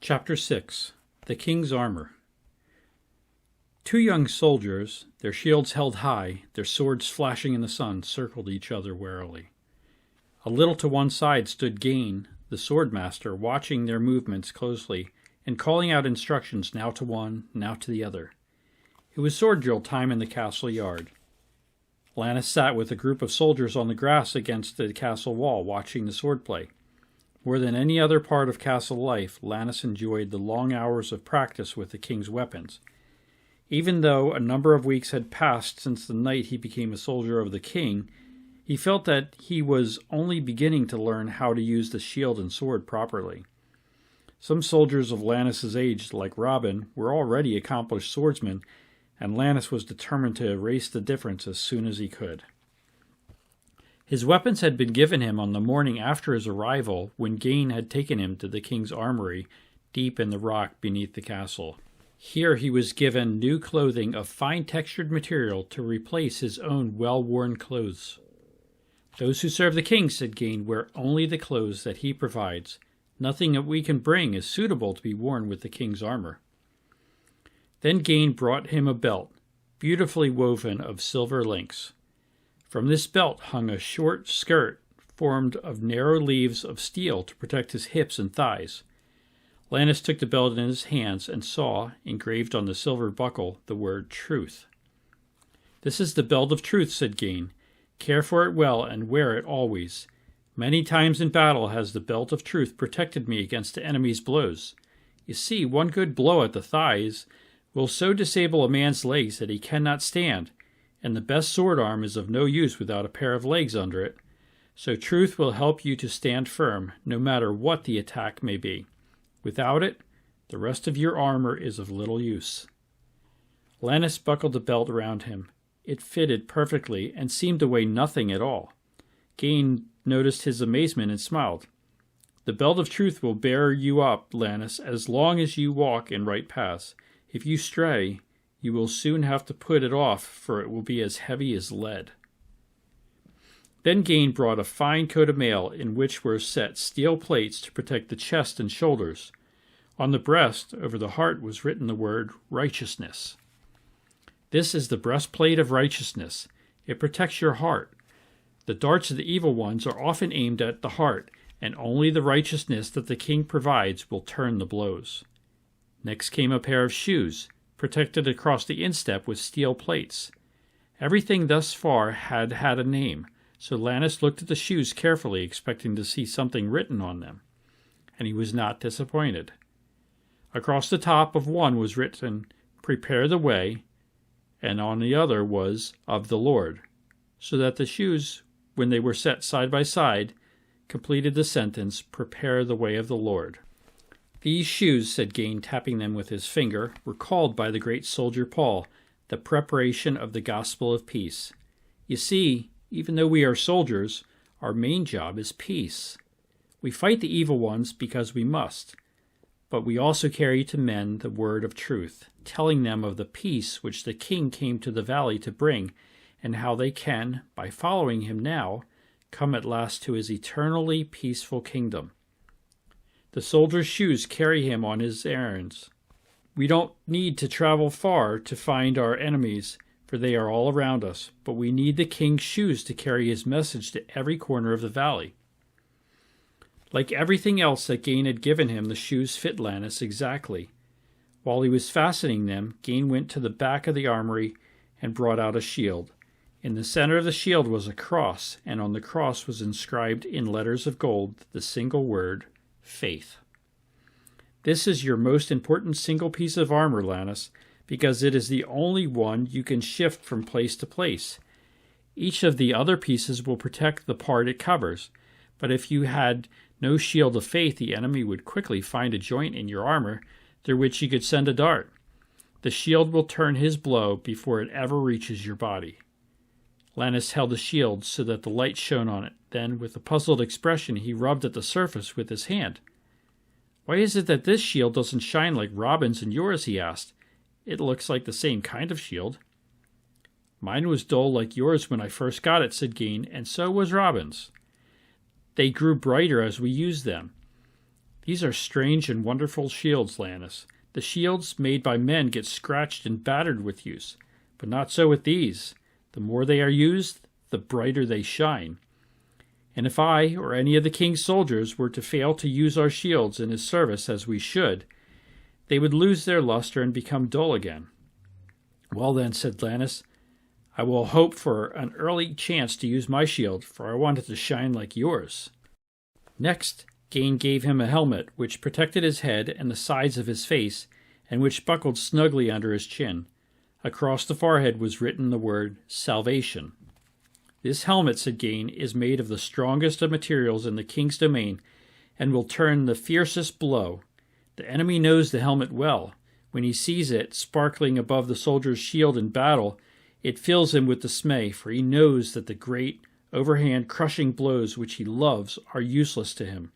Chapter 6. The King's Armor. Two young soldiers, their shields held high, their swords flashing in the sun, circled each other warily. A little to one side stood Gain, the swordmaster, watching their movements closely and calling out instructions now to one, now to the other. It was sword drill time in the castle yard. Lannis sat with a group of soldiers on the grass against the castle wall, watching the swordplay. More than any other part of castle life, Lannis enjoyed the long hours of practice with the king's weapons. Even though a number of weeks had passed since the night he became a soldier of the king, he felt that he was only beginning to learn how to use the shield and sword properly. Some soldiers of Lannis's age, like Robin, were already accomplished swordsmen, and Lannis was determined to erase the difference as soon as he could. His weapons had been given him on the morning after his arrival, when Gain had taken him to the king's armory deep in the rock beneath the castle. Here he was given new clothing of fine-textured material to replace his own well-worn clothes. "Those who serve the king," said Gain, "wear only the clothes that he provides. Nothing that we can bring is suitable to be worn with the king's armor." Then Gain brought him a belt, beautifully woven of silver links. From this belt hung a short skirt formed of narrow leaves of steel to protect his hips and thighs. Lannis took the belt in his hands and saw, engraved on the silver buckle, the word Truth. "This is the belt of truth," said Gain. "Care for it well and wear it always. Many times in battle has the belt of truth protected me against the enemy's blows. You see, one good blow at the thighs will so disable a man's legs that he cannot stand, and the best sword arm is of no use without a pair of legs under it. So truth will help you to stand firm, no matter what the attack may be. Without it, the rest of your armor is of little use." Lannis buckled the belt around him. It fitted perfectly and seemed to weigh nothing at all. Gain noticed his amazement and smiled. "The belt of truth will bear you up, Lannis, as long as you walk in right paths. If you stray, you will soon have to put it off, for it will be as heavy as lead." Then Gain brought a fine coat of mail in which were set steel plates to protect the chest and shoulders. On the breast, over the heart, was written the word Righteousness. "This is the breastplate of righteousness. It protects your heart. The darts of the evil ones are often aimed at the heart, and only the righteousness that the king provides will turn the blows." Next came a pair of shoes, protected across the instep with steel plates. Everything thus far had had a name, so Lannis looked at the shoes carefully, expecting to see something written on them, and he was not disappointed. Across the top of one was written, "Prepare the way," and on the other was, "Of the Lord," so that the shoes, when they were set side by side, completed the sentence, "Prepare the way of the Lord." "These shoes," said Gain, tapping them with his finger, "were called by the great soldier Paul, the preparation of the gospel of peace. You see, even though we are soldiers, our main job is peace. We fight the evil ones because we must, but we also carry to men the word of truth, telling them of the peace which the king came to the valley to bring, and how they can, by following him now, come at last to his eternally peaceful kingdom. The soldier's shoes carry him on his errands. We don't need to travel far to find our enemies, for they are all around us, but we need the king's shoes to carry his message to every corner of the valley." Like everything else that Gain had given him, the shoes fit Lannis exactly. While he was fastening them, Gain went to the back of the armory and brought out a shield. In the center of the shield was a cross, and on the cross was inscribed in letters of gold the single word, Faith. "This is your most important single piece of armor, Lannis, because it is the only one you can shift from place to place. Each of the other pieces will protect the part it covers, but if you had no shield of faith, the enemy would quickly find a joint in your armor through which he could send a dart. The shield will turn his blow before it ever reaches your body." Lannis held the shield so that the light shone on it. Then, with a puzzled expression, he rubbed at the surface with his hand. "Why is it that this shield doesn't shine like Robin's and yours?" he asked. "It looks like the same kind of shield." "Mine was dull like yours when I first got it," said Gain, "and so was Robin's. They grew brighter as we used them. These are strange and wonderful shields, Lannis. The shields made by men get scratched and battered with use, but not so with these. The more they are used, the brighter they shine. And if I or any of the king's soldiers were to fail to use our shields in his service as we should, they would lose their luster and become dull again. Well then, said Lannis, I will hope for an early chance to use my shield, for I want it to shine like yours. Next, Gain gave him a helmet which protected his head and the sides of his face, and which buckled snugly under his chin. Across the forehead was written the word Salvation. This helmet, said Gain, is made of the strongest of materials in the king's domain, and will turn the fiercest blow. The enemy knows the helmet well. When he sees it sparkling above the soldier's shield in battle, it fills him with dismay, for he knows that the great, overhand, crushing blows which he loves are useless to him.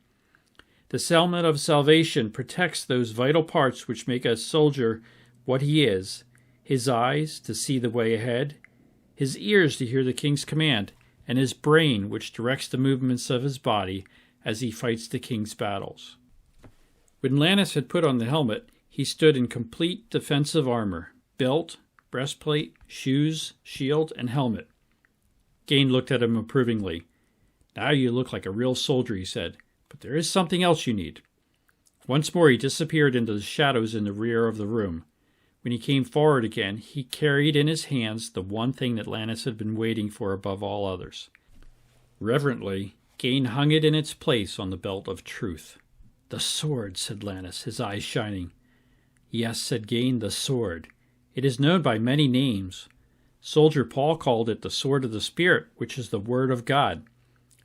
The helmet of salvation protects those vital parts which make a soldier what he is: his eyes to see the way ahead, his ears to hear the king's command, and his brain which directs the movements of his body as he fights the king's battles. When Lannis had put on the helmet, he stood in complete defensive armor: belt, breastplate, shoes, shield, and helmet. Gain looked at him approvingly. Now you look like a real soldier, he said, but there is something else you need. Once more he disappeared into the shadows in the rear of the room. When he came forward again, he carried in his hands the one thing that Lannis had been waiting for above all others. Reverently, Gain hung it in its place on the belt of truth. The sword, said Lannis, his eyes shining. Yes, said Gain, the sword. It is known by many names. Soldier Paul called it the sword of the Spirit, which is the word of God.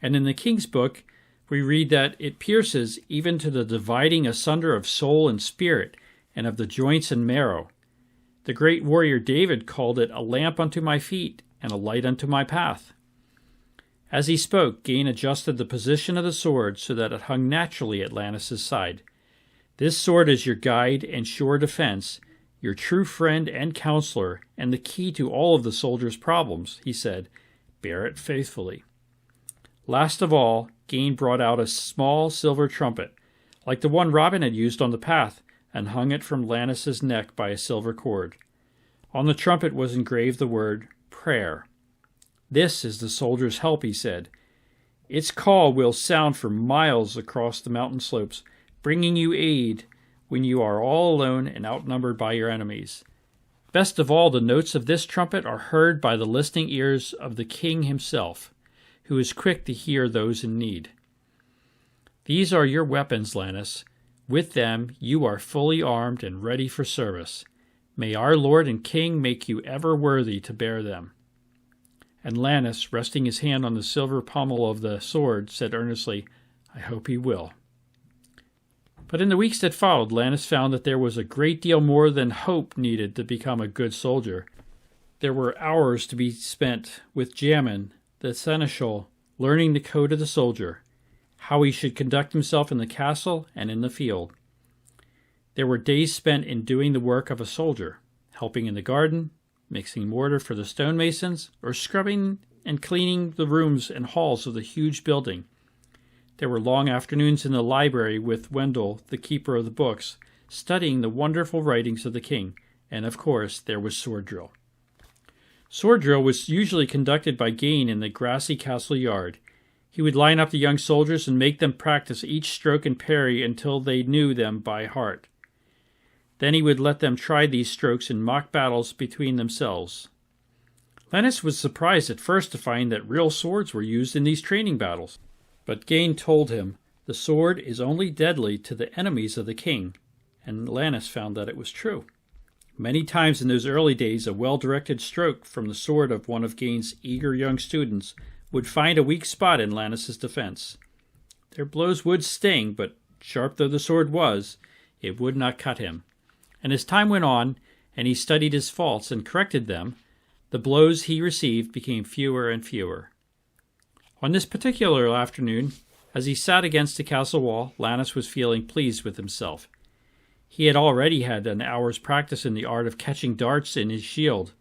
And in the king's book, we read that it pierces even to the dividing asunder of soul and spirit, and of the joints and marrow. The great warrior David called it a lamp unto my feet and a light unto my path. As he spoke, Gain adjusted the position of the sword so that it hung naturally at Lannis's side. This sword is your guide and sure defense, your true friend and counselor, and the key to all of the soldier's problems, he said. Bear it faithfully. Last of all, Gain brought out a small silver trumpet, like the one Robin had used on the path, and hung it from Lannis's neck by a silver cord. On the trumpet was engraved the word Prayer. This is the soldier's help, he said. Its call will sound for miles across the mountain slopes, bringing you aid when you are all alone and outnumbered by your enemies. Best of all, the notes of this trumpet are heard by the listening ears of the king himself, who is quick to hear those in need. These are your weapons, Lannis. With them you are fully armed and ready for service. May our Lord and King make you ever worthy to bear them. And Lannis, resting his hand on the silver pommel of the sword, said earnestly, I hope he will. But in the weeks that followed, Lannis found that there was a great deal more than hope needed to become a good soldier. There were hours to be spent with Jamin, the seneschal, learning the code of the soldier, how he should conduct himself in the castle and in the field. There were days spent in doing the work of a soldier, helping in the garden, mixing mortar for the stonemasons, or scrubbing and cleaning the rooms and halls of the huge building. There were long afternoons in the library with Wendell, the keeper of the books, studying the wonderful writings of the king, and of course there was sword drill. Sword drill was usually conducted by Gain in the grassy castle yard. He would line up the young soldiers and make them practice each stroke and parry until they knew them by heart. Then he would let them try these strokes in mock battles between themselves. Lannis was surprised at first to find that real swords were used in these training battles. But Gain told him, the sword is only deadly to the enemies of the king, and Lannis found that it was true. Many times in those early days, a well-directed stroke from the sword of one of Gain's eager young students would find a weak spot in Lannis's defense. Their blows would sting, but sharp though the sword was, it would not cut him. And as time went on, and he studied his faults and corrected them, the blows he received became fewer and fewer. On this particular afternoon, as he sat against the castle wall, Lannis was feeling pleased with himself. He had already had an hour's practice in the art of catching darts in his shield,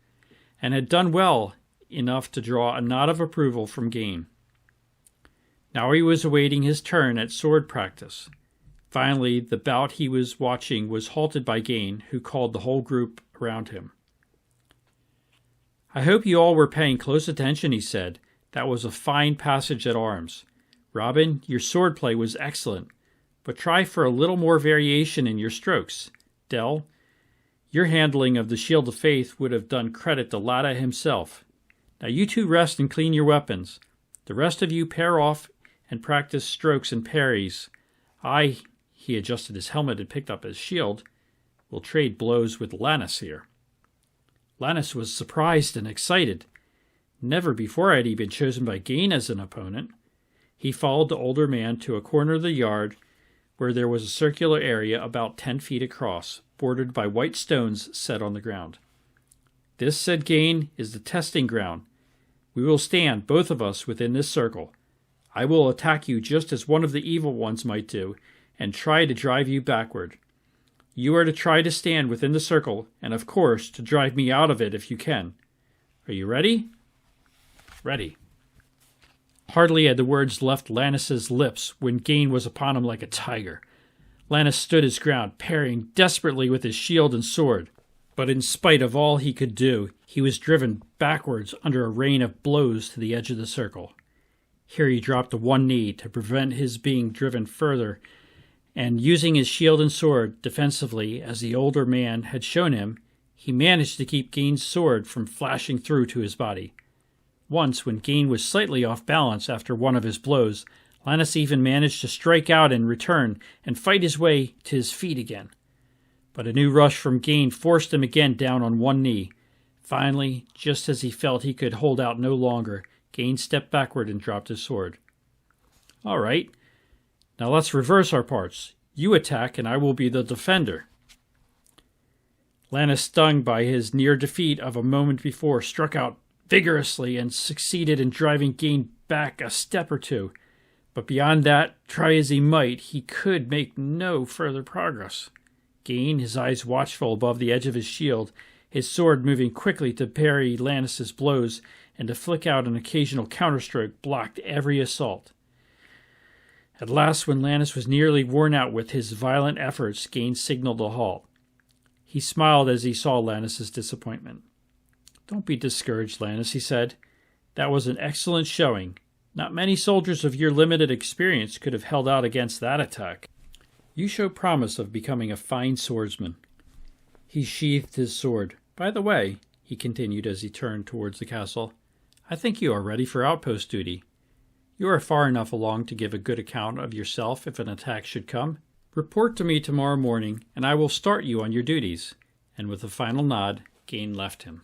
and had done well enough to draw a nod of approval from Gain. Now he was awaiting his turn at sword practice. Finally, the bout he was watching was halted by Gain, who called the whole group around him. "I hope you all were paying close attention," he said. "That was a fine passage at arms. Robin, your swordplay was excellent, but try for a little more variation in your strokes. Dell, your handling of the Shield of Faith would have done credit to Latta himself. Now you two rest and clean your weapons. The rest of you pair off and practice strokes and parries. He adjusted his helmet and picked up his shield, will trade blows with Lannis here." Lannis was surprised and excited. Never before had he been chosen by Gain as an opponent. He followed the older man to a corner of the yard where there was a circular area about 10 feet across, bordered by white stones set on the ground. "This," said Gain, "is the testing ground. We will stand, both of us, within this circle. I will attack you just as one of the evil ones might do, and try to drive you backward. You are to try to stand within the circle, and of course to drive me out of it if you can. Are you ready?" "Ready." Hardly had the words left Lannis's lips when Gain was upon him like a tiger. Lannis stood his ground, parrying desperately with his shield and sword. But in spite of all he could do, he was driven backwards under a rain of blows to the edge of the circle. Here he dropped to one knee to prevent his being driven further, and using his shield and sword defensively as the older man had shown him, he managed to keep Gain's sword from flashing through to his body. Once, when Gain was slightly off balance after one of his blows, Lannis even managed to strike out in return and fight his way to his feet again. But a new rush from Gain forced him again down on one knee. Finally, just as he felt he could hold out no longer, Gain stepped backward and dropped his sword. "All right. Now let's reverse our parts. You attack and I will be the defender." Lannis, stung by his near defeat of a moment before, struck out vigorously and succeeded in driving Gain back a step or two. But beyond that, try as he might, he could make no further progress. Gain, his eyes watchful above the edge of his shield, his sword moving quickly to parry Lannis's blows and to flick out an occasional counterstroke, blocked every assault. At last, when Lannis was nearly worn out with his violent efforts, Gain signaled a halt. He smiled as he saw Lannis's disappointment. "Don't be discouraged, Lannis," he said. "That was an excellent showing. Not many soldiers of your limited experience could have held out against that attack. You show promise of becoming a fine swordsman." He sheathed his sword. "By the way," he continued as he turned towards the castle, "I think you are ready for outpost duty. You are far enough along to give a good account of yourself if an attack should come. Report to me tomorrow morning, and I will start you on your duties." And with a final nod, Gain left him.